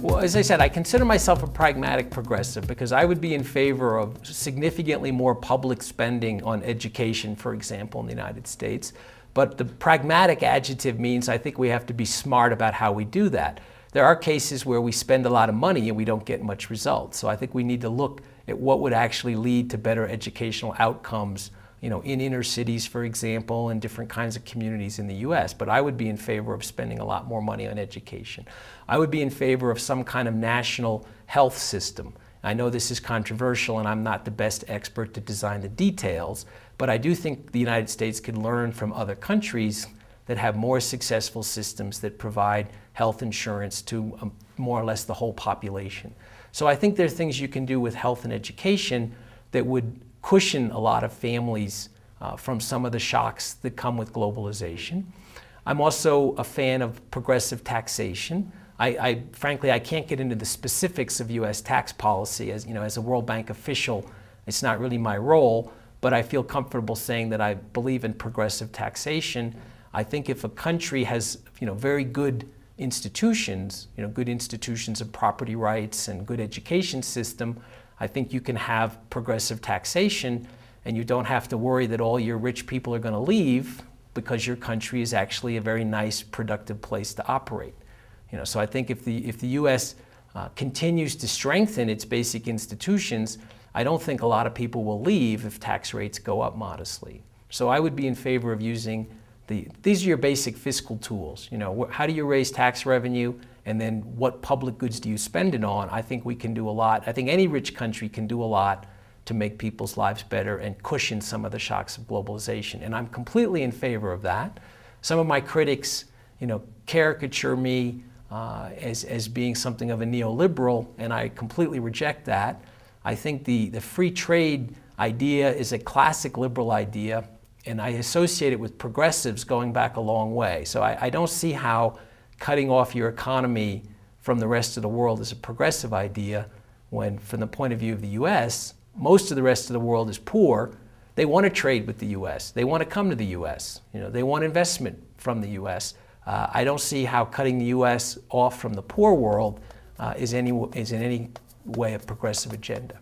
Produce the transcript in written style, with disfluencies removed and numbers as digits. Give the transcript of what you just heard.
Well, as I said, I consider myself a pragmatic progressive because I would be in favor of significantly more public spending on education, for example, in the United States. But the pragmatic adjective means I think we have to be smart about how we do that. There are cases where we spend a lot of money and we don't get much results. So I think we need to look at what would actually lead to better educational outcomes, in inner cities, for example, and different kinds of communities in the US. But I would be in favor of spending a lot more money on education. I would be in favor of some kind of national health system. I know this is controversial and I'm not the best expert to design the details, but I do think the United States can learn from other countries that have more successful systems that provide health insurance to more or less the whole population. So I think there are things you can do with health and education that would cushion a lot of families from some of the shocks that come with globalization. I'm also a fan of progressive taxation. Frankly, I can't get into the specifics of US tax policy. As a World Bank official, it's not really my role, but I feel comfortable saying that I believe in progressive taxation. I think if a country has very good institutions, good institutions of property rights and good education system, I think you can have progressive taxation and you don't have to worry that all your rich people are going to leave because your country is actually a very nice, productive place to operate. So I think if the US continues to strengthen its basic institutions, I don't think a lot of people will leave if tax rates go up modestly. So I would be in favor of using these are your basic fiscal tools. How do you raise tax revenue? And then what public goods do you spend it on? I think we can do a lot. I think any rich country can do a lot to make people's lives better and cushion some of the shocks of globalization. And I'm completely in favor of that. Some of my critics, caricature me as being something of a neoliberal, and I completely reject that. I think the free trade idea is a classic liberal idea, and I associate it with progressives going back a long way. So I don't see how cutting off your economy from the rest of the world is a progressive idea when, from the point of view of the US, most of the rest of the world is poor. They want to trade with the US. They want to come to the US. They want investment from the US. I don't see how cutting the US off from the poor world is in any way a progressive agenda.